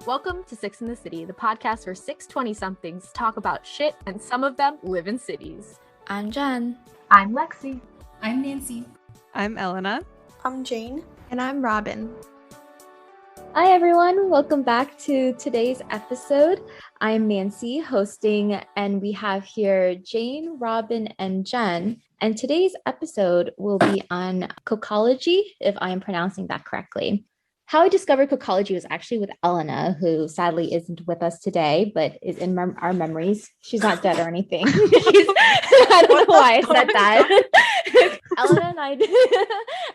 Welcome to Six in the City, the podcast where 620-somethings talk about shit and some of them live in cities. I'm Jen. I'm Lexi. I'm Nancy. I'm Elena. I'm Jane. And I'm Robin. Hi everyone, welcome back to today's episode. I'm Nancy hosting, and we have here Jane, Robin, and Jen. And today's episode will be on Kokology, if I am pronouncing that correctly. How I discovered Kokology was actually with Elena, who sadly isn't with us today, but is in our memories. She's not dead or anything. I don't know why I said that.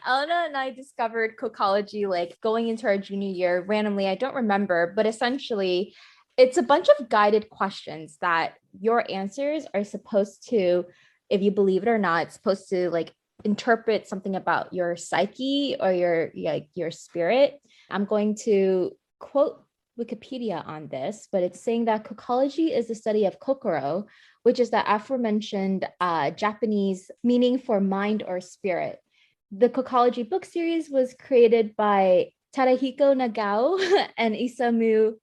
Elena and I discovered Kokology like going into our junior year randomly. I don't remember, but essentially it's a bunch of guided questions that your answers are supposed to, if you believe it or not, it's supposed to like interpret something about your psyche or your spirit. I'm going to quote Wikipedia on this, but it's saying that kokology is the study of kokoro, which is the aforementioned Japanese meaning for mind or spirit. The Kokology book series was created by Tadahiko Nagao and Isamu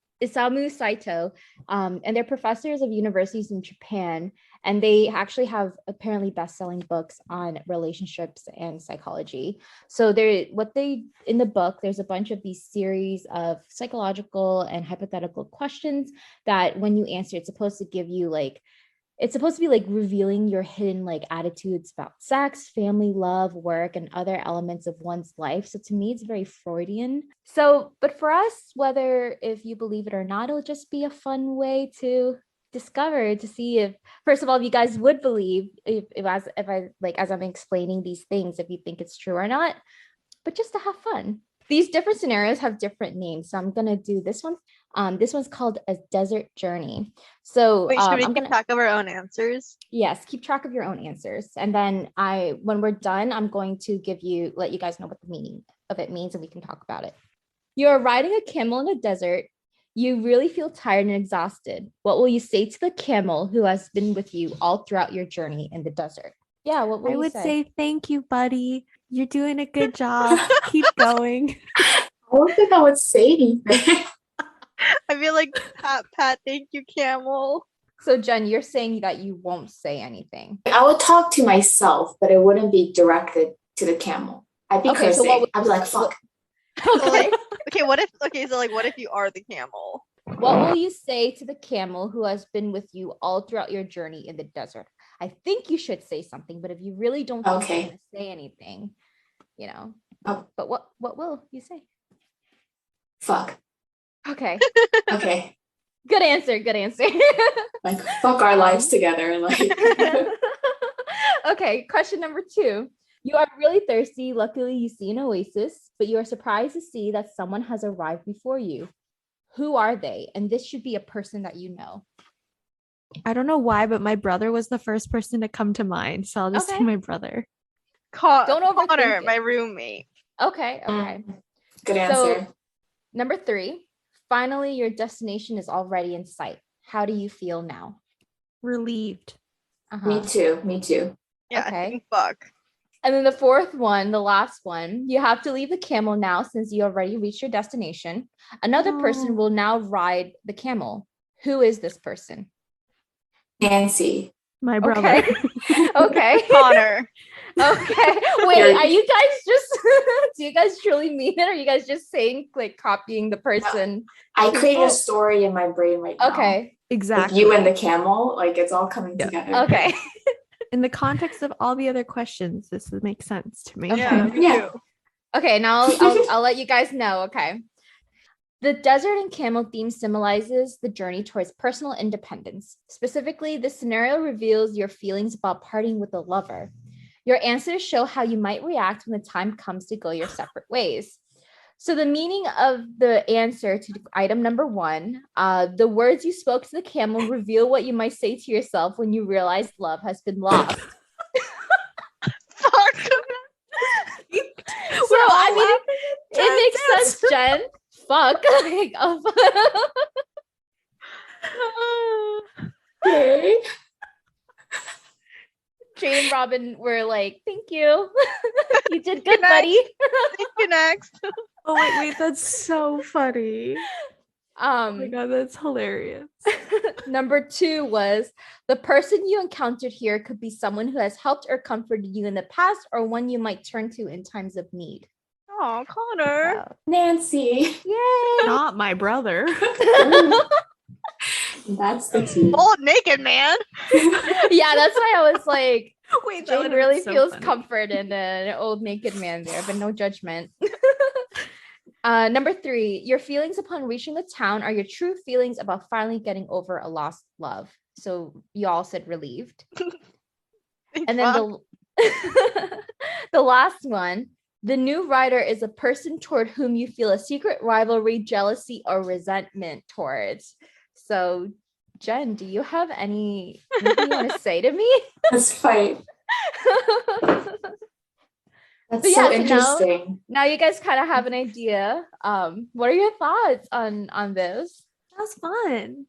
Saito, and they're professors of universities in Japan. And they actually have apparently best-selling books on relationships and psychology. So in the book, there's a bunch of these series of psychological and hypothetical questions that when you answer, it's supposed to be like revealing your hidden like attitudes about sex, family, love, work, and other elements of one's life. So to me, it's very Freudian. But for us, whether if you believe it or not, it'll just be a fun way to discover, to see if, first of all, if you guys would believe as I'm explaining these things, if you think it's true or not, but just to have fun. These different scenarios have different names. So I'm going to do this one. This one's called A Desert Journey. So wait, should we keep track of our own answers? Yes, keep track of your own answers. And then when we're done, I'm going to let you guys know what the meaning of it means, and we can talk about it. You're riding a camel in a desert. You really feel tired and exhausted. What will you say to the camel who has been with you all throughout your journey in the desert? Yeah, what will I you would say? say, thank you, buddy. You're doing a good job. Keep going. I don't think I would say anything. I feel like pat, thank you, camel. So Jen, you're saying that you won't say anything. I would talk to myself, but it wouldn't be directed to the camel. I'd be cursing. I'd be like, fuck. Okay, what if you are the camel? What will you say to the camel who has been with you all throughout your journey in the desert? I think you should say something, but if you really don't think you're going to say anything, but what will you say? Fuck. Okay. Okay. Good answer. Like, fuck our lives together. Like. Okay, question number 2. You are really thirsty. Luckily, you see an oasis, but you are surprised to see that someone has arrived before you. Who are they? And this should be a person that you know. I don't know why, but my brother was the first person to come to mind. So I'll just say my brother. Don't overthink Connor, it. My roommate. Okay. Good answer. So, number 3. Finally, your destination is already in sight. How do you feel now? Relieved. Me too. Yeah, okay. Fuck. And then the 4th one, the last one, you have to leave the camel now since you already reached your destination. Another person will now ride the camel. Who is this person? Nancy. My brother. Okay. Connor. Okay. Wait, are you guys just, do you guys truly mean it? Or are you guys just saying, like, copying the person? No, I created a story in my brain right now. Okay. Exactly. Like you and the camel, like it's all coming together. Okay. In the context of all the other questions, this would make sense to me. Yeah. Okay, now I'll let you guys know. Okay. The desert and camel theme symbolizes the journey towards personal independence. Specifically, this scenario reveals your feelings about parting with a lover. Your answers show how you might react when the time comes to go your separate ways. So the meaning of the answer to item number 1, the words you spoke to the camel reveal what you might say to yourself when you realize love has been lost. Fuck. So I mean, it makes sense, Jen. Fuck. Like, Okay. Jane, Jane and Robin were like, thank you. You did good, buddy. Thank you, next. Oh, wait, that's so funny. Oh my God, that's hilarious. Number 2 was the person you encountered here could be someone who has helped or comforted you in the past or one you might turn to in times of need. Oh, Connor. So, Nancy. yay. Not my brother. That's the tea. Old naked man. Yeah, that's why I was like, Wait, Jane really feels comfort in an old naked man there, but no judgment. Number 3, your feelings upon reaching the town are your true feelings about finally getting over a lost love. So you all said relieved. And then the last one, the new rider is a person toward whom you feel a secret rivalry, jealousy, or resentment towards. So Jen, do you have anything you want to say to me? Let's fight. That's so interesting. Now you guys kind of have an idea. What are your thoughts on this? That was fun.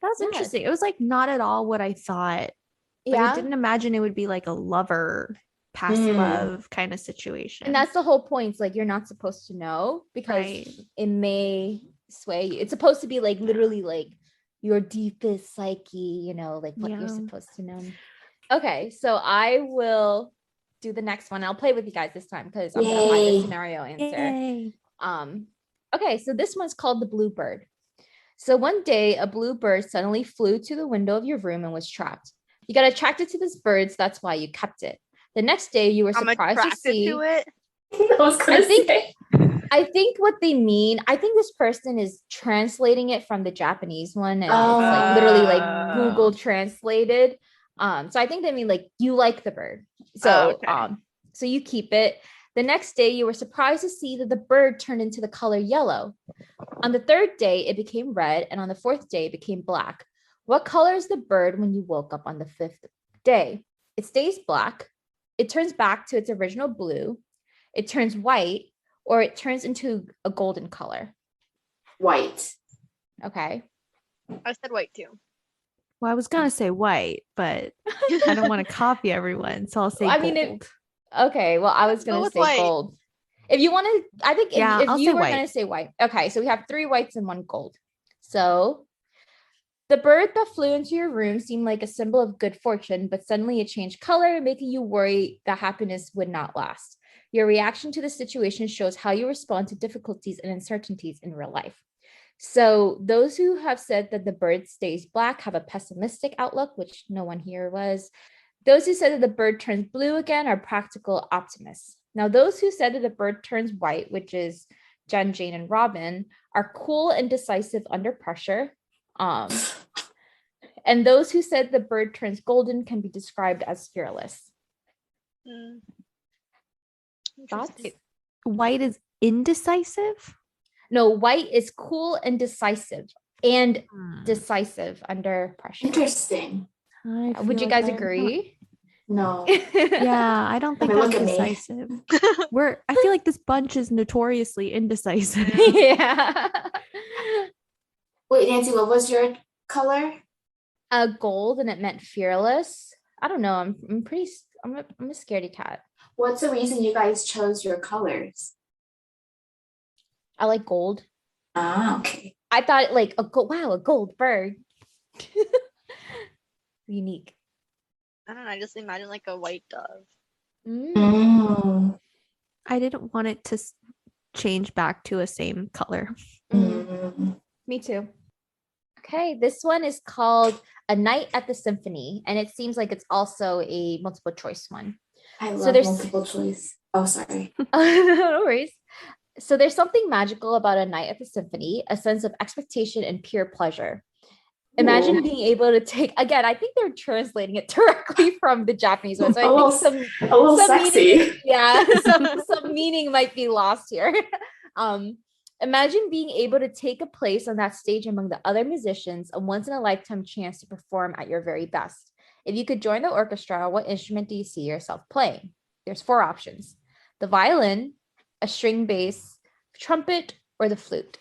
That was interesting. It was like not at all what I thought. Like, I didn't imagine it would be like a lover, past love kind of situation. And that's the whole point. It's like you're not supposed to know because it may sway you. It's supposed to be like literally like your deepest psyche, you know, like what you're supposed to know. Okay, so I will do the next one. I'll play with you guys this time because I'm gonna find the scenario answer. Okay, so this one's called the Bluebird. So one day a bluebird suddenly flew to the window of your room and was trapped. You got attracted to this bird, so that's why you kept it. The next day you were surprised to see it. I think what they mean, I think this person is translating it from the Japanese one, and it's like literally like Google translated. So I think they mean like you like the bird. So so you keep it. The next day you were surprised to see that the bird turned into the color yellow. On the 3rd day it became red, and on the 4th day it became black. What color is the bird when you woke up on the 5th day? It stays black. It turns back to its original blue. It turns white, or it turns into a golden color. White. Okay. I said white too. Well, I was gonna say white, but I don't want to copy everyone, so I'll say gold. I mean, okay. Well, I was gonna say gold. If you want to, I think if you were gonna say white. Okay, so we have 3 whites and 1 gold. So the bird that flew into your room seemed like a symbol of good fortune, but suddenly it changed color, making you worry that happiness would not last. Your reaction to the situation shows how you respond to difficulties and uncertainties in real life. So those who have said that the bird stays black have a pessimistic outlook, which no one here was. Those who said that the bird turns blue again are practical optimists. Now, those who said that the bird turns white, which is Jen, Jane, and Robin, are cool and decisive under pressure. And those who said the bird turns golden can be described as fearless. Thoughts? White is indecisive? No, white is cool and decisive under pressure. Interesting. Would you guys agree? No. Yeah, I don't think I'm decisive. I feel like this bunch is notoriously indecisive. Yeah. Wait, Nancy, what was your color? Gold, and it meant fearless. I don't know. I'm a scaredy cat. What's the reason you guys chose your colors? I like gold. Okay. I thought like a gold bird. Unique. I don't know. I just imagine like a white dove. I didn't want it to change back to a same color. Me too. Okay, this one is called A Night at the Symphony, and it seems like it's also a multiple choice one. I love multiple choice. Oh, sorry. No worries. So there's something magical about a night at the symphony, a sense of expectation and pure pleasure. Imagine being able to take, again, I think they're translating it directly from the Japanese one. So I think a little sexy. Some meaning might be lost here. Imagine being able to take a place on that stage among the other musicians, a once-in-a-lifetime chance to perform at your very best. If you could join the orchestra, what instrument do you see yourself playing? There's 4 options: the violin, a string bass, trumpet, or the flute.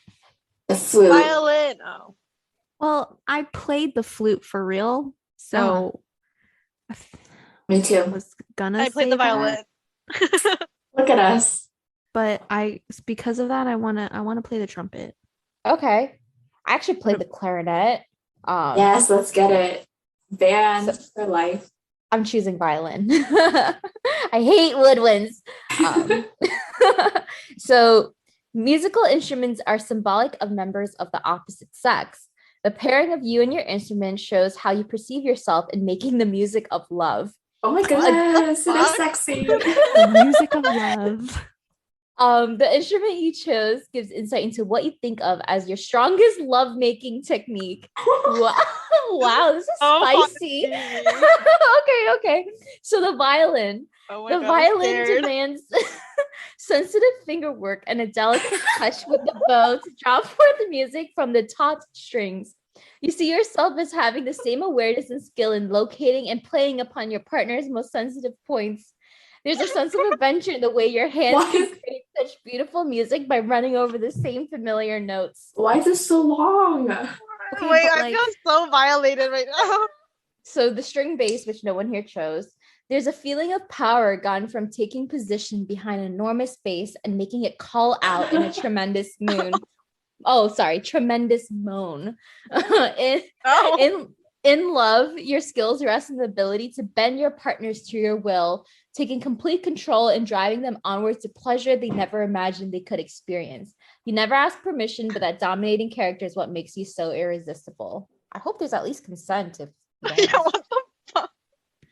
The flute. Violin. Oh. Well, I played the flute for real, so Me too. Was gonna I played say the that, violin. Look at us. but because of that I wanna play the trumpet. Okay. I actually played the clarinet. Yes, let's get it. Band for life. I'm choosing violin. I hate woodwinds. So musical instruments are symbolic of members of the opposite sex. The pairing of you and your instrument shows how you perceive yourself in making the music of love. Oh my goodness, it is sexy. The music of love. The instrument you chose gives insight into what you think of as your strongest love-making technique. Wow, this is spicy. Okay. So the violin. Violin demands sensitive finger work and a delicate touch with the bow to draw forth the music from the taut strings. You see yourself as having the same awareness and skill in locating and playing upon your partner's most sensitive points. There's a sense of adventure in the way your hands can create such beautiful music by running over the same familiar notes. Why is this so long? Okay, wait, I feel so violated right now. So the string bass, which no one here chose, there's a feeling of power gone from taking position behind an enormous bass and making it call out in a tremendous moon. Tremendous moan. In love, your skills rest in the ability to bend your partners to your will, taking complete control and driving them onwards to pleasure they never imagined they could experience. You never ask permission, but that dominating character is what makes you so irresistible. I hope there's at least consent if Yeah, what the fuck?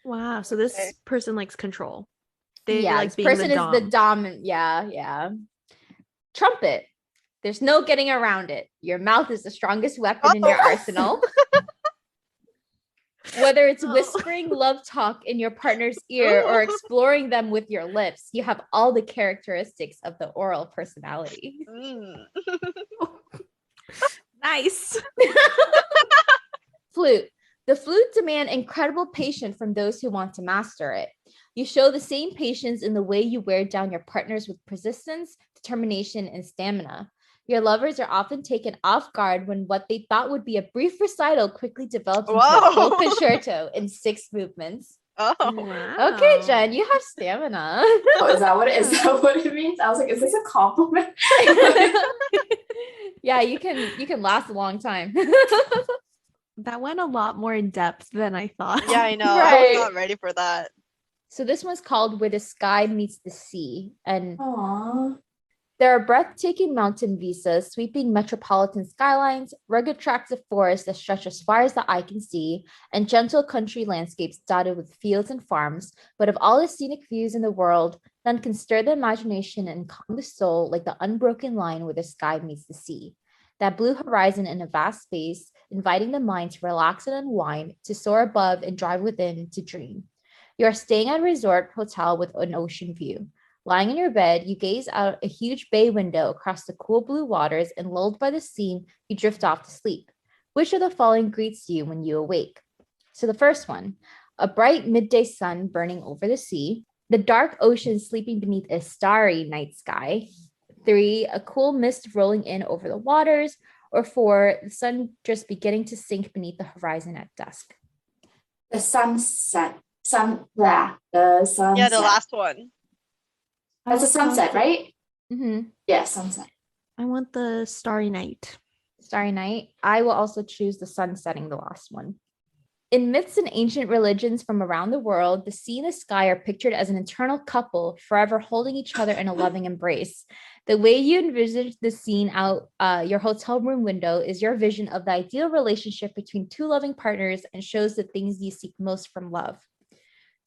Wow, so this person likes control. This person is the dominant. Yeah. Trumpet. There's no getting around it. Your mouth is the strongest weapon in your arsenal. Whether it's whispering love talk in your partner's ear or exploring them with your lips, you have all the characteristics of the oral personality. Nice. Flute. The flute demands incredible patience from those who want to master it. You show the same patience in the way you wear down your partners with persistence, determination, and stamina. Your lovers are often taken off guard when what they thought would be a brief recital quickly develops into a full concerto in 6 movements. Oh, wow. Okay, Jen, you have stamina. Oh, is that what it means? I was like, is this a compliment? Yeah, you can last a long time. That went a lot more in depth than I thought. yeah, I know. Right. I was not ready for that. So this one's called Where the Sky Meets the Sea. And Aww. there are breathtaking mountain vistas, sweeping metropolitan skylines, rugged tracts of forest that stretch as far as the eye can see, and gentle country landscapes dotted with fields and farms. But of all the scenic views in the world, none can stir the imagination and calm the soul like the unbroken line where the sky meets the sea. That blue horizon in a vast space, inviting the mind to relax and unwind, to soar above and drive within to dream. You are staying at a resort hotel with an ocean view. Lying in your bed, you gaze out a huge bay window across the cool blue waters, and lulled by the scene, you drift off to sleep. Which of the following greets you when you awake? So the first one, a bright midday sun burning over the sea, the dark ocean sleeping beneath a starry night sky, 3, a cool mist rolling in over the waters, or 4, the sun just beginning to sink beneath the horizon at dusk. The sunset. The sunset. Yeah, the last one. That's a sunset, right? Mm-hmm. Yeah, sunset. I want the starry night. Starry night. I will also choose the sun setting, the last one. In myths and ancient religions from around the world, the sea and the sky are pictured as an eternal couple, forever holding each other in a loving embrace. The way you envisage the scene out your hotel room window is your vision of the ideal relationship between 2 loving partners and shows the things you seek most from love.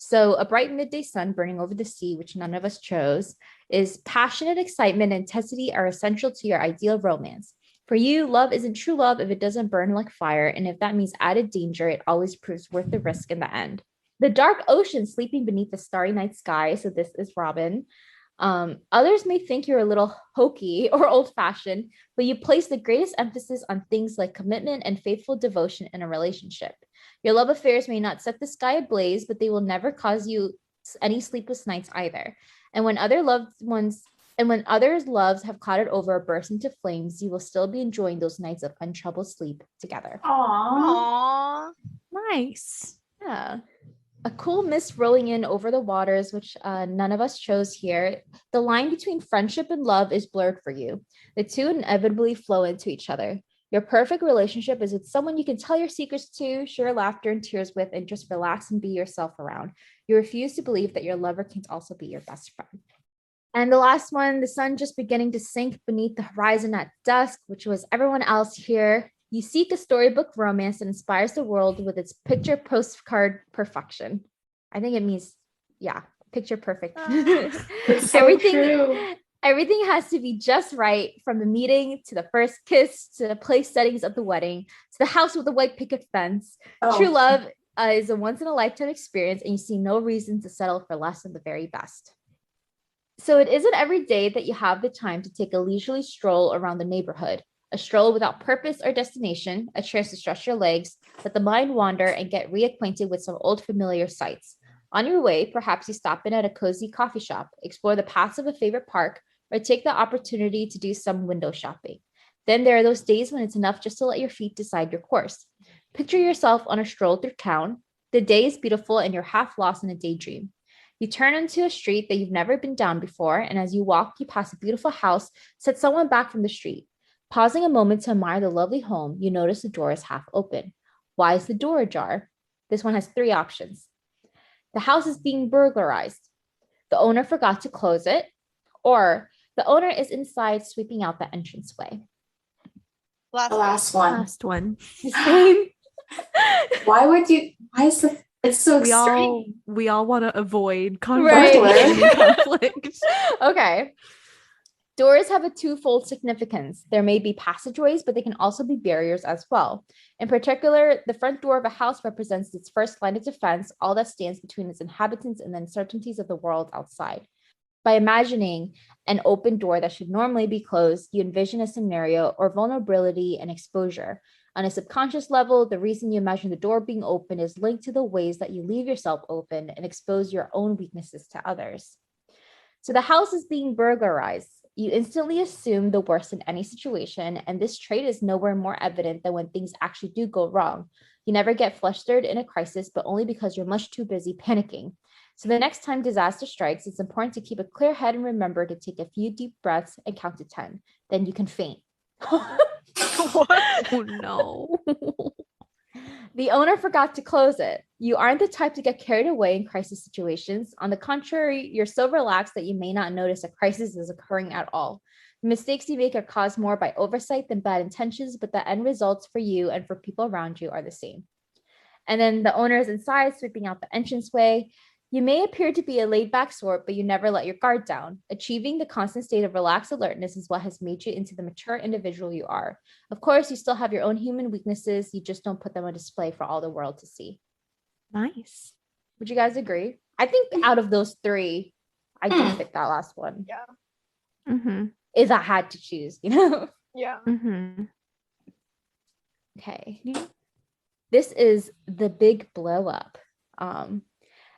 So a bright midday sun burning over the sea, which none of us chose, is passionate excitement and intensity are essential to your ideal romance. For you, love isn't true love if it doesn't burn like fire, and if that means added danger, it always proves worth the risk in the end. The dark ocean sleeping beneath the starry night sky, so this is Robin. Others may think you're a little hokey or old-fashioned, but you place the greatest emphasis on things like commitment and faithful devotion in a relationship. Your love affairs may not set the sky ablaze, but they will never cause you any sleepless nights either. And when others' loves have clouded over or burst into flames, you will still be enjoying those nights of untroubled sleep together. Aww. Nice. Yeah. A cool mist rolling in over the waters, which none of us chose here. The line between friendship and love is blurred for you. The two inevitably flow into each other. Your perfect relationship is with someone you can tell your secrets to, share laughter and tears with, and just relax and be yourself around. You refuse to believe that your lover can also be your best friend. And the last one, the sun just beginning to sink beneath the horizon at dusk, which was everyone else here. You seek a storybook romance that inspires the world with its picture postcard perfection. I think it means, yeah, picture perfect. It's so true. Everything has to be just right, from the meeting to the first kiss to the place settings of the wedding to the house with the white picket fence. Oh. True love is a once-in-a-lifetime experience, and you see no reason to settle for less than the very best. So it isn't every day that you have the time to take a leisurely stroll around the neighborhood. A stroll without purpose or destination, a chance to stretch your legs, let the mind wander, and get reacquainted with some old familiar sights. On your way, perhaps you stop in at a cozy coffee shop, explore the paths of a favorite park, or take the opportunity to do some window shopping. Then there are those days when it's enough just to let your feet decide your course. Picture yourself on a stroll through town. The day is beautiful and you're half lost in a daydream. You turn into a street that you've never been down before, and as you walk, you pass a beautiful house, set someone back from the street. Pausing a moment to admire the lovely home, you notice the door is half open. Why is the door ajar? This one has 3 options. The house is being burglarized. The owner forgot to close it, or the owner is inside sweeping out the entranceway. The last one. Last one. Same. Why is it's so extreme. We all want to avoid conflict. Okay. Doors have a twofold significance. There may be passageways, but they can also be barriers as well. In particular, the front door of a house represents its first line of defense, all that stands between its inhabitants and the uncertainties of the world outside. By imagining an open door that should normally be closed, you envision a scenario or vulnerability and exposure. On a subconscious level, the reason you imagine the door being open is linked to the ways that you leave yourself open and expose your own weaknesses to others. So the house is being burglarized. You instantly assume the worst in any situation, and this trait is nowhere more evident than when things actually do go wrong. You never get flustered in a crisis, but only because you're much too busy panicking. So the next time disaster strikes, it's important to keep a clear head and remember to take a few deep breaths and count to 10. Then you can faint. Oh no. The owner forgot to close it. You aren't the type to get carried away in crisis situations. On the contrary, you're so relaxed that you may not notice a crisis is occurring at all. The mistakes you make are caused more by oversight than bad intentions, but the end results for you and for people around you are the same. And then the owner is inside, sweeping out the entranceway. You may appear to be a laid-back sort, but you never let your guard down. Achieving the constant state of relaxed alertness is what has made you into the mature individual you are. Of course, you still have your own human weaknesses. You just don't put them on display for all the world to see. Nice. Would you guys agree? I think out of those 3, I do pick that last one. Yeah. Mm-hmm. If I had to choose, you know? Yeah. Mm-hmm. Okay. This is the big blow up.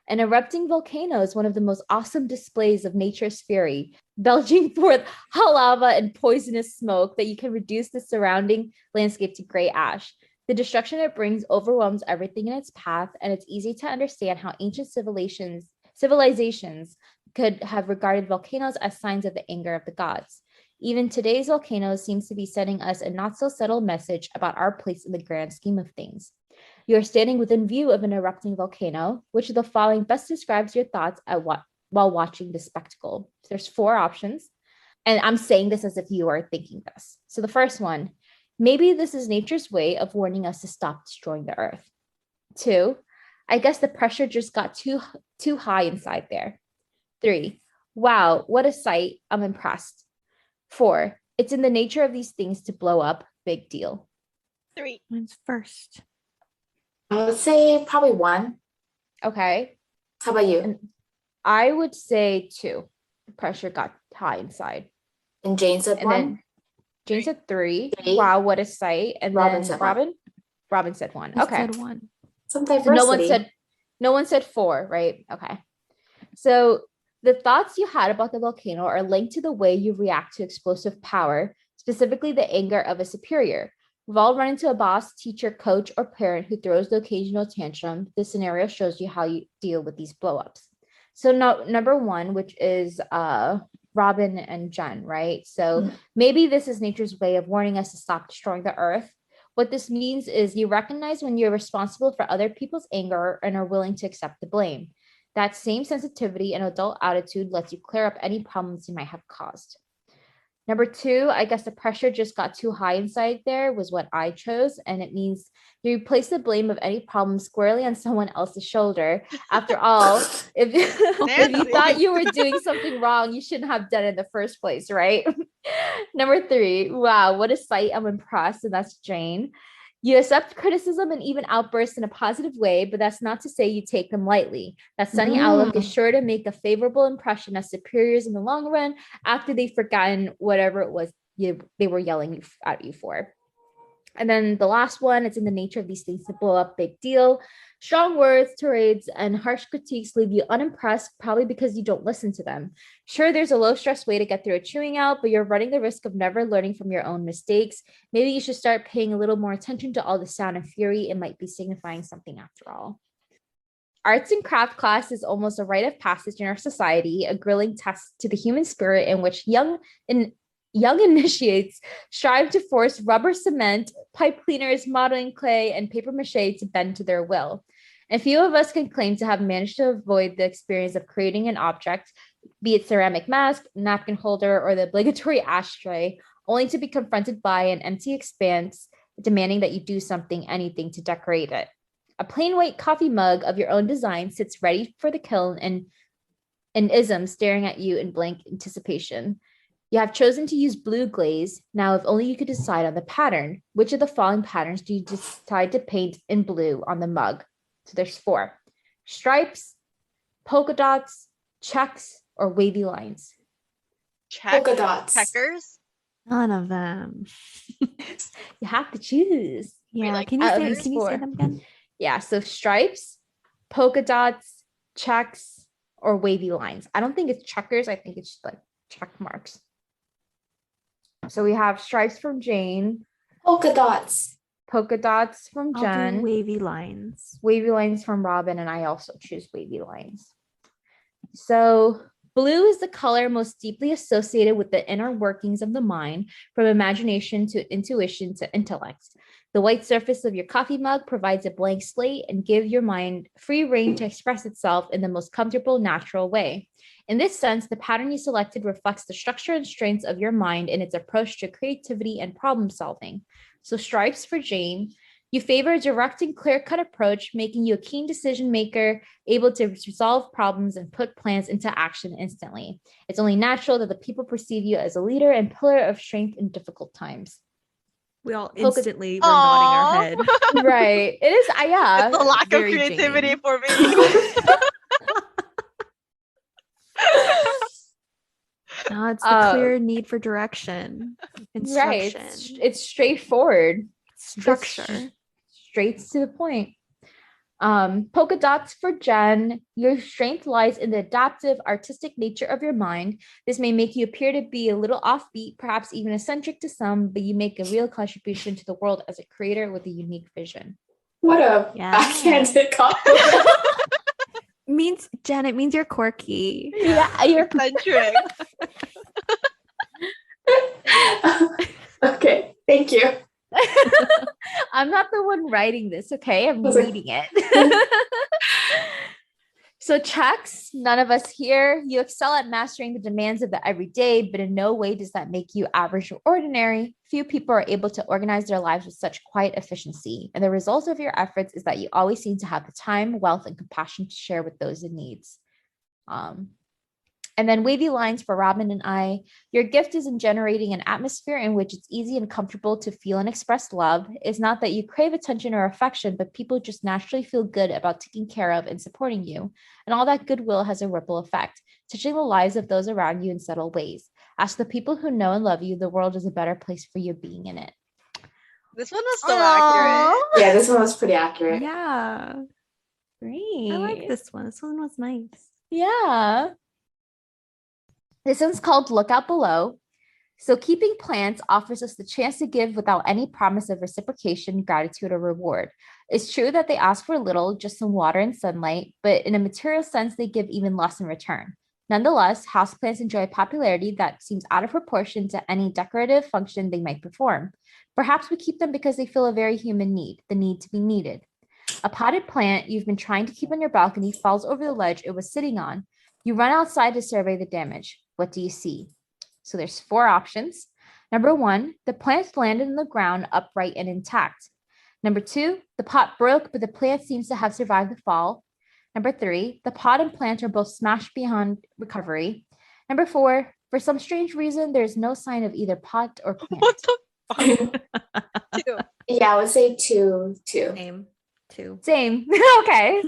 An erupting volcano is one of the most awesome displays of nature's fury, belching forth hot lava and poisonous smoke that you can reduce the surrounding landscape to gray ash. The destruction it brings overwhelms everything in its path, and it's easy to understand how ancient civilizations could have regarded volcanoes as signs of the anger of the gods. Even today's volcanoes seems to be sending us a not so subtle message about our place in the grand scheme of things. You are standing within view of an erupting volcano. Which of the following best describes your thoughts while watching the spectacle? There's 4 options, and I'm saying this as if you are thinking this. So the first one, maybe this is nature's way of warning us to stop destroying the earth. 2, I guess the pressure just got too high inside there. 3, wow, what a sight, I'm impressed. 4, it's in the nature of these things to blow up, big deal. 3. Mine's first. I would say probably 1. Okay. How about you? And I would say 2. The pressure got high inside. And Jane said 1? Then Jane said 3. Wow, what a sight. And Robin then said Robin said 1. I Okay. said 1. Some So diversity. no one said 4, right? Okay. So the thoughts you had about the volcano are linked to the way you react to explosive power, specifically the anger of a superior. We've all run into a boss, teacher, coach, or parent who throws the occasional tantrum. This scenario shows you how you deal with these blow-ups. So now, number one, which is Robin and Jen, right? So maybe this is nature's way of warning us to stop destroying the earth. What this means is you recognize when you're responsible for other people's anger and are willing to accept the blame. That same sensitivity and adult attitude lets you clear up any problems you might have caused. Number two, I guess the pressure just got too high inside there was what I chose. And it means you place the blame of any problem squarely on someone else's shoulder. After all, if you thought you were doing something wrong, you shouldn't have done it in the first place, right? Number three, wow, what a sight. I'm impressed. And that's Jane. You accept criticism and even outbursts in a positive way, but that's not to say you take them lightly. That sunny outlook is sure to make a favorable impression as superiors in the long run after they've forgotten whatever it was they were yelling at you for. And then the last one, it's in the nature of these things to blow up, big deal. Strong words, tirades, and harsh critiques leave you unimpressed, probably because you don't listen to them. Sure, there's a low-stress way to get through a chewing out, but you're running the risk of never learning from your own mistakes. Maybe you should start paying a little more attention to all the sound and fury. It might be signifying something after all. Arts and craft class is almost a rite of passage in our society, a grilling test to the human spirit in which young initiates strive to force rubber cement, pipe cleaners, modeling clay, and paper mache to bend to their will. And few of us can claim to have managed to avoid the experience of creating an object, be it ceramic mask, napkin holder, or the obligatory ashtray, only to be confronted by an empty expanse demanding that you do something, anything to decorate it. A plain white coffee mug of your own design sits ready for the kiln and an ism staring at you in blank anticipation. You have chosen to use blue glaze. Now, if only you could decide on the pattern, which of the following patterns do you decide to paint in blue on the mug? So there's 4. Stripes, polka dots, checks, or wavy lines. Polka dots. Checkers? None of them. You have to choose. Yeah, like, can you say them again? Yeah, so stripes, polka dots, checks, or wavy lines. I don't think it's checkers. I think it's like check marks. So we have stripes from Jane. Polka dots. Polka dots from I'll Jen. do wavy lines. Wavy lines from Robin, and I also choose wavy lines. So blue is the color most deeply associated with the inner workings of the mind, from imagination to intuition to intellect. The white surface of your coffee mug provides a blank slate and gives your mind free rein to express itself in the most comfortable, natural way. In this sense, the pattern you selected reflects the structure and strengths of your mind in its approach to creativity and problem solving. So stripes for Jane, you favor a direct and clear-cut approach, making you a keen decision maker, able to resolve problems and put plans into action instantly. It's only natural that the people perceive you as a leader and pillar of strength in difficult times. We all instantly were nodding our head. Right. It is, yeah. It's a lack of Very creativity Jane. for me. No, it's the clear need for direction, instruction. Right. It's straightforward. Structure. Straight to the point. Polka dots for Jen. Your strength lies in the adaptive, artistic nature of your mind. This may make you appear to be a little offbeat, perhaps even eccentric to some, but you make a real contribution to the world as a creator with a unique vision. What a backhanded compliment. Means Jen, it means you're quirky. Yeah, you're eccentric. Okay, thank you. I'm not the one writing this, okay? I'm reading it. So checks, none of us here. You excel at mastering the demands of the everyday, but in no way does that make you average or ordinary. Few people are able to organize their lives with such quiet efficiency. And the result of your efforts is that you always seem to have the time, wealth, and compassion to share with those in need. And then wavy lines for Robin and I. Your gift is in generating an atmosphere in which it's easy and comfortable to feel and express love. It's not that you crave attention or affection, but people just naturally feel good about taking care of and supporting you. And all that goodwill has a ripple effect, touching the lives of those around you in subtle ways. Ask the people who know and love you, the world is a better place for you being in it. This one was so accurate. Yeah, this one was pretty accurate. Yeah. Great. I like this one. This one was nice. Yeah. This one's called Look Out Below. So keeping plants offers us the chance to give without any promise of reciprocation, gratitude, or reward. It's true that they ask for little, just some water and sunlight, but in a material sense, they give even less in return. Nonetheless, houseplants enjoy popularity that seems out of proportion to any decorative function they might perform. Perhaps we keep them because they feel a very human need, the need to be needed. A potted plant you've been trying to keep on your balcony falls over the ledge it was sitting on. You run outside to survey the damage. What do you see? So there's 4 options. Number 1, the plant landed in the ground upright and intact. Number 2, the pot broke, but the plant seems to have survived the fall. Number 3, the pot and plant are both smashed beyond recovery. Number 4, for some strange reason, there's no sign of either pot or plant. What the fuck? 2. Yeah, I would say 2. Same. 2. Same. Okay.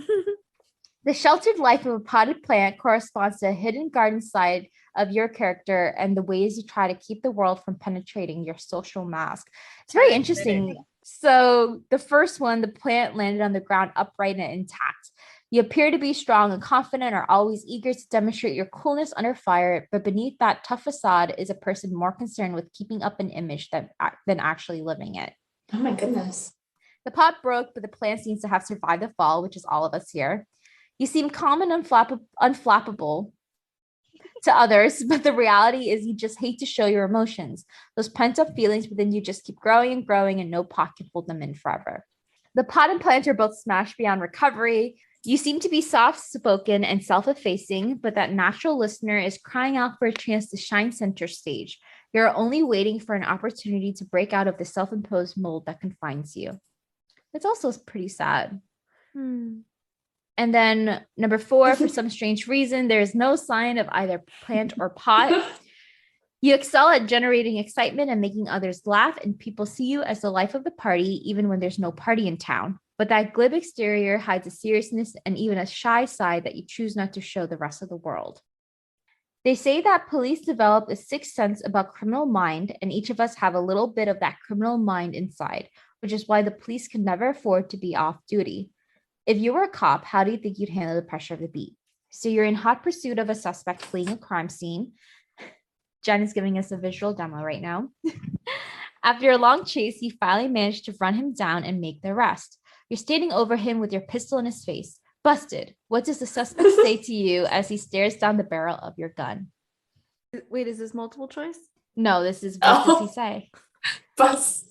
The sheltered life of a potted plant corresponds to a hidden garden side of your character and the ways you try to keep the world from penetrating your social mask. It's very interesting. So the first one, the plant landed on the ground upright and intact. You appear to be strong and confident, are always eager to demonstrate your coolness under fire, but beneath that tough facade is a person more concerned with keeping up an image than actually living it. Oh my goodness. The pot broke, but the plant seems to have survived the fall, which is all of us here. You seem calm and unflappable to others, but the reality is you just hate to show your emotions. Those pent-up feelings within you just keep growing and growing, and no pot can hold them in forever. The pot and plant are both smashed beyond recovery. You seem to be soft-spoken and self-effacing, but that natural listener is crying out for a chance to shine center stage. You're only waiting for an opportunity to break out of the self-imposed mold that confines you. It's also pretty sad. And then number 4, for some strange reason, there is no sign of either plant or pot. You excel at generating excitement and making others laugh, and people see you as the life of the party, even when there's no party in town. But that glib exterior hides a seriousness and even a shy side that you choose not to show the rest of the world. They say that police develop a sixth sense about criminal mind, and each of us have a little bit of that criminal mind inside, which is why the police can never afford to be off duty. If you were a cop, how do you think you'd handle the pressure of the beat? So you're in hot pursuit of a suspect fleeing a crime scene. Jen is giving us a visual demo right now. After a long chase, you finally manage to run him down and make the arrest. You're standing over him with your pistol in his face. Busted. What does the suspect say to you as he stares down the barrel of your gun? Wait, is this multiple choice? No, this is what does he say? Bust.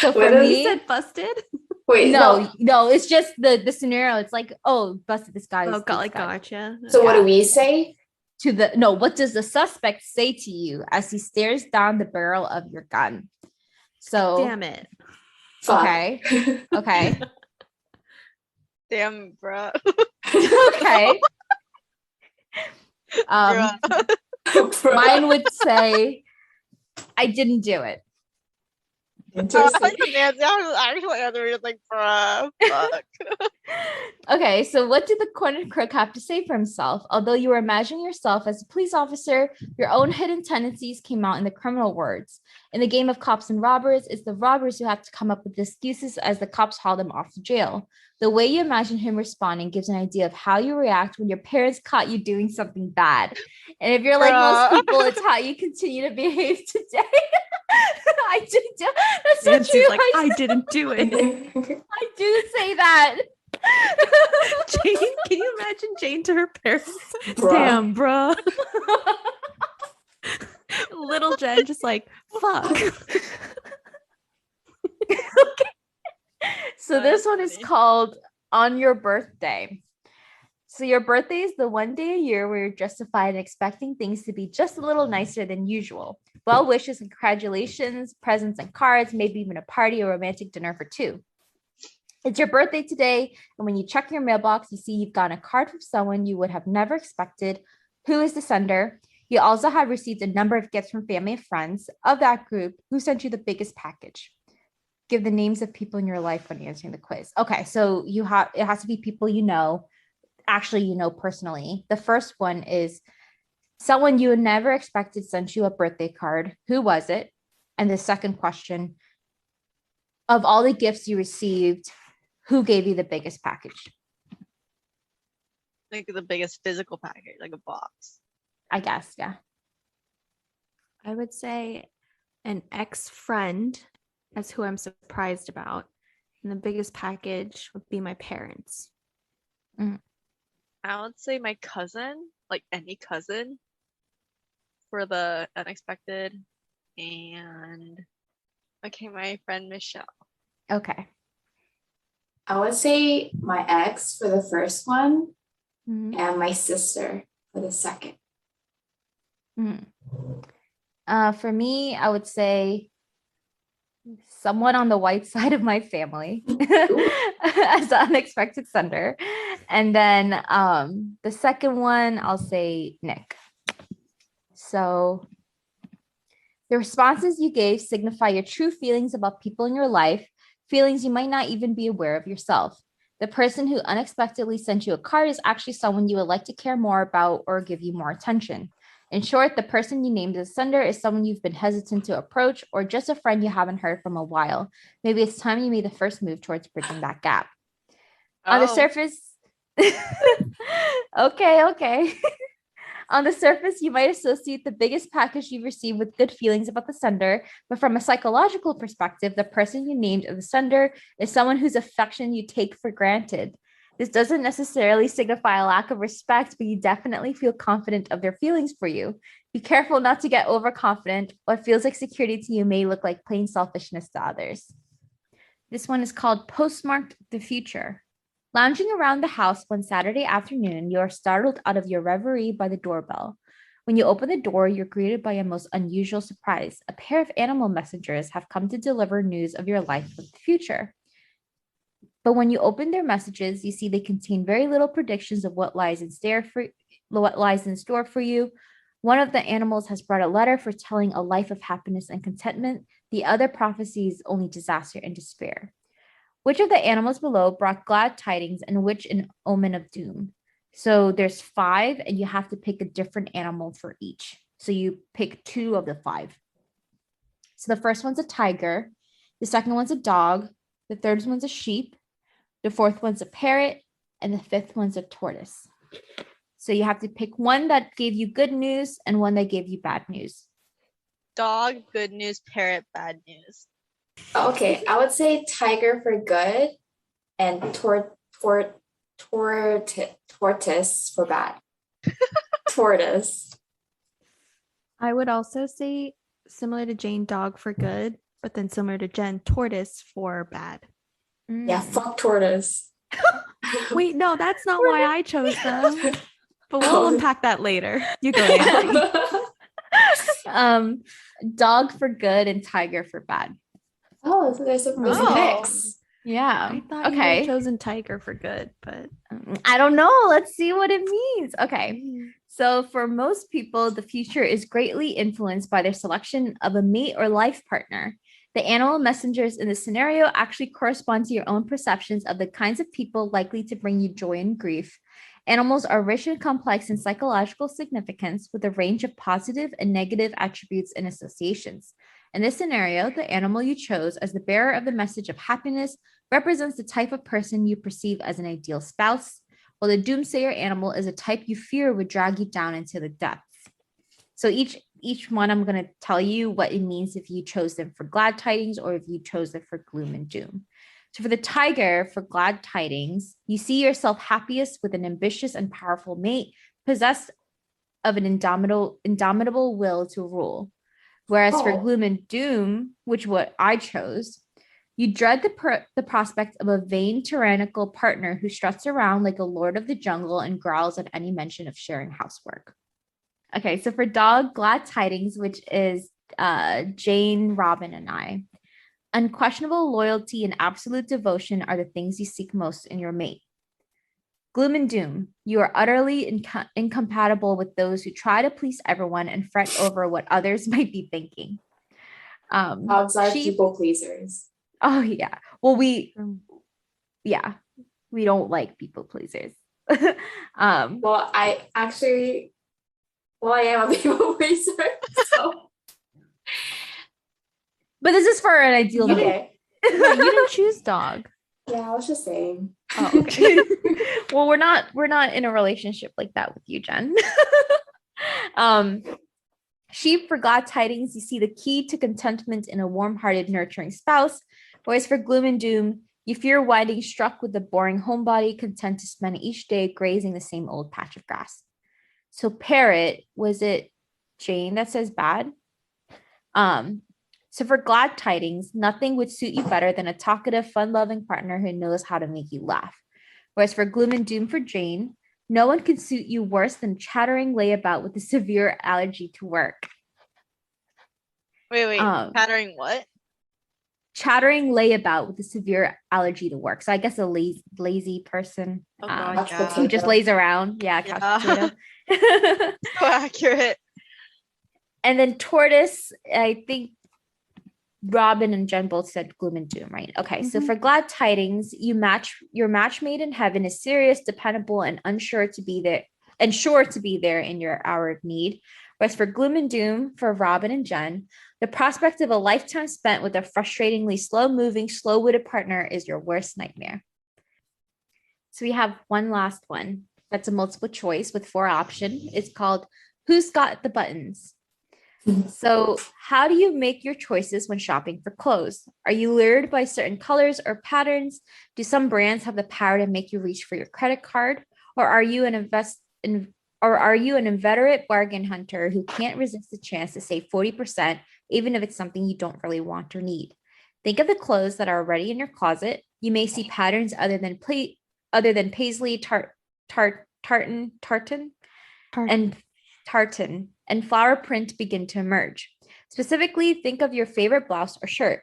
So for me, you said busted? Wait, no, it's just the scenario. It's like, oh, busted this guy. Gotcha. So what do we say? What does the suspect say to you as he stares down the barrel of your gun? So damn it. Okay. Damn, bruh. Okay. Mine would say, I didn't do it. Interesting. Actually, answer like, bruh, fuck. Okay, so what did the cornered crook have to say for himself? Although you were imagining yourself as a police officer, your own hidden tendencies came out in the criminal words. In the game of cops and robbers, it's the robbers who have to come up with excuses as the cops haul them off to jail. The way you imagine him responding gives an idea of how you react when your parents caught you doing something bad. And if you're like most people, it's how you continue to behave today. I didn't do it. That's so true. Like, I didn't do it. I didn't say that. Jane, can you imagine Jane to her parents? Bruh. Damn, bruh. Little Jen just like, fuck. Okay. So this one is called On Your Birthday. So your birthday is the one day a year where you're justified in expecting things to be just a little nicer than usual. Well wishes and congratulations, presents and cards, maybe even a party or romantic dinner for 2. It's your birthday today, and when you check your mailbox, you see you've gotten a card from someone you would have never expected. Who is the sender? You also have received a number of gifts from family and friends. Of that group, who sent you the biggest package? Give the names of people in your life when answering the quiz. Okay, so it has to be people you know, actually you know personally. The first one is someone you would never expected sent you a birthday card. Who was it? And the second question, of all the gifts you received, who gave you the biggest package? Like the biggest physical package, like a box. I guess, yeah. I would say an ex-friend as who I'm surprised about. And the biggest package would be my parents. I would say my cousin, like any cousin, for the unexpected. And okay, my friend Michelle. Okay. I would say my ex for the first one and my sister for the second. For me, I would say someone on the white side of my family as an unexpected sender. And then the second one, I'll say Nick. So the responses you gave signify your true feelings about people in your life, feelings you might not even be aware of yourself. The person who unexpectedly sent you a card is actually someone you would like to care more about or give you more attention. In short, the person you named as sender is someone you've been hesitant to approach or just a friend you haven't heard from a while. Maybe it's time you made the first move towards bridging that gap. On the surface, okay. On the surface, you might associate the biggest package you've received with good feelings about the sender, but from a psychological perspective, the person you named as the sender is someone whose affection you take for granted. This doesn't necessarily signify a lack of respect, but you definitely feel confident of their feelings for you. Be careful not to get overconfident. What feels like security to you may look like plain selfishness to others. This one is called Postmarked the Future. Lounging around the house one Saturday afternoon, you are startled out of your reverie by the doorbell. When you open the door, you're greeted by a most unusual surprise. A pair of animal messengers have come to deliver news of your life of the future. But when you open their messages, you see they contain very little predictions of what lies in store for you. One of the animals has brought a letter foretelling a life of happiness and contentment. The other prophesies only disaster and despair. Which of the animals below brought glad tidings and which an omen of doom? So there's 5 and you have to pick a different animal for each. So you pick 2 of the 5. So the first one's a tiger. The second one's a dog. The third one's a sheep. The fourth one's a parrot. And the fifth one's a tortoise. So you have to pick one that gave you good news and one that gave you bad news. Dog, good news. Parrot, bad news. Okay, I would say tiger for good and tortoise for bad. Tortoise. I would also say similar to Jane, dog for good, but then similar to Jen, tortoise for bad. Yeah, fuck tortoise. Wait, no, that's not why I chose them. But we'll unpack that later. You go, Nancy. Dog for good and tiger for bad. Oh, so there's a mix. Yeah. I thought you had chosen tiger for good, but I don't know. Let's see what it means. Okay. So for most people, the future is greatly influenced by their selection of a mate or life partner. The animal messengers in the scenario actually correspond to your own perceptions of the kinds of people likely to bring you joy and grief. Animals are rich and complex in psychological significance with a range of positive and negative attributes and associations. In this scenario, the animal you chose as the bearer of the message of happiness represents the type of person you perceive as an ideal spouse, while the doomsayer animal is a type you fear would drag you down into the depths. So each one, I'm going to tell you what it means if you chose them for glad tidings or if you chose them for gloom and doom. So for the tiger, for glad tidings, you see yourself happiest with an ambitious and powerful mate, possessed of an indomitable will to rule. Whereas for gloom and doom, which what I chose, you dread the prospect of a vain, tyrannical partner who struts around like a lord of the jungle and growls at any mention of sharing housework. Okay, so for dog, glad tidings, which is Jane, Robin, and I. Unquestionable loyalty and absolute devotion are the things you seek most in your mate. Gloom and doom, you are utterly incompatible with those who try to please everyone and fret over what others might be thinking. Dogs are people pleasers. Oh, yeah. Well, we don't like people pleasers. I am a people pleaser. So. But this is for an ideal mate. You didn't choose dog. Yeah, I was just saying. Oh, okay. Well, we're not in a relationship like that with you, Jen. Sheep, for glad tidings, you see the key to contentment in a warm-hearted, nurturing spouse. Whereas for gloom and doom, you fear winding struck with the boring homebody, content to spend each day grazing the same old patch of grass. So parrot, was it Jane that says bad? So for glad tidings, nothing would suit you better than a talkative, fun-loving partner who knows how to make you laugh. Whereas for gloom and doom for Jane, no one can suit you worse than chattering layabout with a severe allergy to work. Wait, chattering what? Chattering layabout with a severe allergy to work. So I guess a lazy person who just lays around. Yeah, couch potato. So accurate. And then tortoise, I think Robin and Jen both said gloom and doom, right? Okay, so for glad tidings, your match made in heaven is serious, dependable, and sure to be there in your hour of need. Whereas for gloom and doom for Robin and Jen, the prospect of a lifetime spent with a frustratingly slow-moving, slow-witted partner is your worst nightmare. So we have one last one that's a multiple choice with 4 options. It's called Who's Got the Buttons? So how do you make your choices when shopping for clothes? Are you lured by certain colors or patterns? Do some brands have the power to make you reach for your credit card? Or are you an inveterate bargain hunter who can't resist the chance to save 40%, even if it's something you don't really want or need? Think of the clothes that are already in your closet. You may see patterns other than paisley, tartan, and flower print begin to emerge. Specifically, think of your favorite blouse or shirt.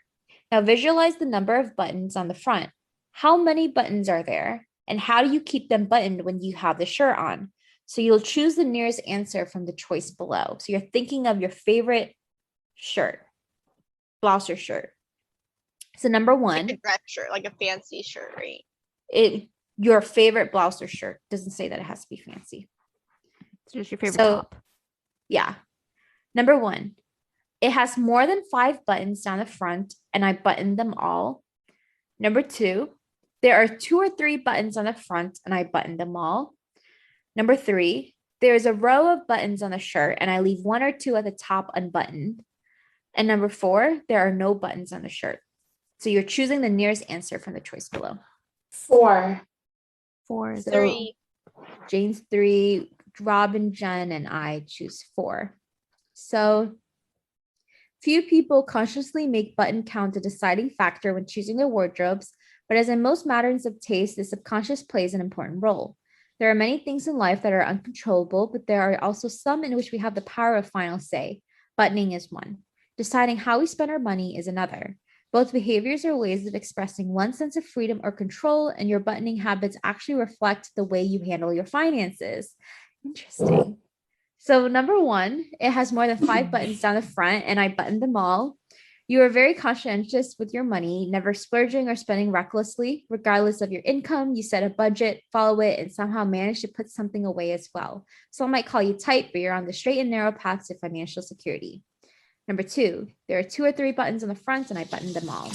Now visualize the number of buttons on the front. How many buttons are there? And how do you keep them buttoned when you have the shirt on? So you'll choose the nearest answer from the choice below. So you're thinking of your favorite shirt, blouse or shirt. So number 1. Like a dress shirt, like a fancy shirt, right? Your favorite blouse or shirt. Doesn't say that it has to be fancy. It's just your favorite top. Yeah. Number 1, it has more than 5 buttons down the front and I buttoned them all. Number 2, there are 2 or 3 buttons on the front and I buttoned them all. Number 3, there's a row of buttons on the shirt and I leave 1 or 2 at the top unbuttoned. And number 4, there are no buttons on the shirt. So you're choosing the nearest answer from the choice below. 4. 4. So 3. Jane's 3, Robin, Jen, and I choose 4. So few people consciously make button count a deciding factor when choosing their wardrobes, but as in most matters of taste, the subconscious plays an important role. There are many things in life that are uncontrollable, but there are also some in which we have the power of final say. Buttoning is one. Deciding how we spend our money is another. Both behaviors are ways of expressing one sense of freedom or control, and your buttoning habits actually reflect the way you handle your finances. Interesting. So number 1, it has more than 5 buttons down the front and I buttoned them all. You are very conscientious with your money, never splurging or spending recklessly. Regardless of your income, you set a budget, follow it, and somehow manage to put something away as well. Some might call you tight, but you're on the straight and narrow path to financial security. Number 2, there are 2 or 3 buttons on the front and I buttoned them all.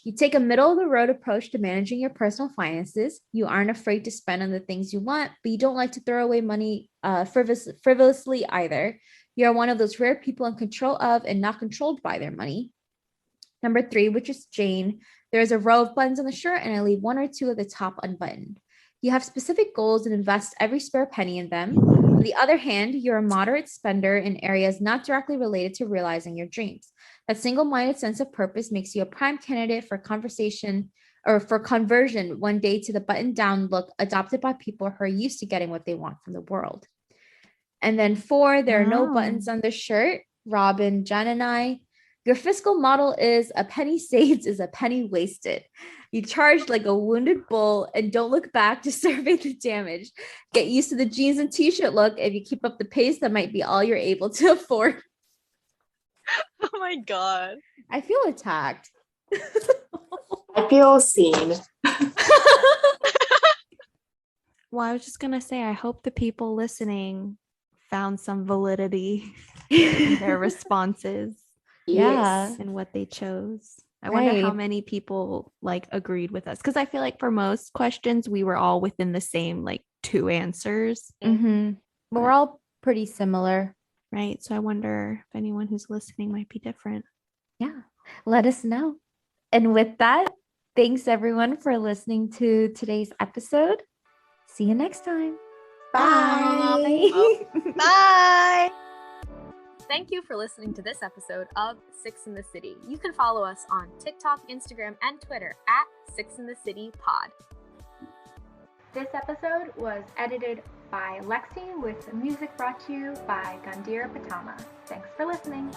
You take a middle-of-the-road approach to managing your personal finances. You aren't afraid to spend on the things you want, but you don't like to throw away money frivolously either. You're one of those rare people in control of and not controlled by their money. Number 3, which is Jane, there is a row of buttons on the shirt and I leave 1 or 2 at the top unbuttoned. You have specific goals and invest every spare penny in them. On the other hand, you're a moderate spender in areas not directly related to realizing your dreams. That single-minded sense of purpose makes you a prime candidate for conversion one day to the button-down look adopted by people who are used to getting what they want from the world. And then 4, there are no buttons on the shirt. Robin, Jen, and I. Your fiscal model is a penny saved is a penny wasted. You charge like a wounded bull and don't look back to survey the damage. Get used to the jeans and t-shirt look. If you keep up the pace, that might be all you're able to afford. Oh my God. I feel attacked. I feel seen. Well, I was just going to say, I hope the people listening found some validity in their responses. Yeah. And what they chose. I wonder how many people like agreed with us. Because I feel like for most questions, we were all within the same like 2 answers. Mm-hmm. We're all pretty similar. right? So I wonder if anyone who's listening might be different. Yeah, let us know. And with that, thanks everyone for listening to today's episode. See you next time. Bye. Bye. Thank you for listening to this episode of Six in the City. You can follow us on TikTok, Instagram, and Twitter at Six in the City Pod. This episode was edited by Lexi with music brought to you by Gandhir Patama. Thanks for listening.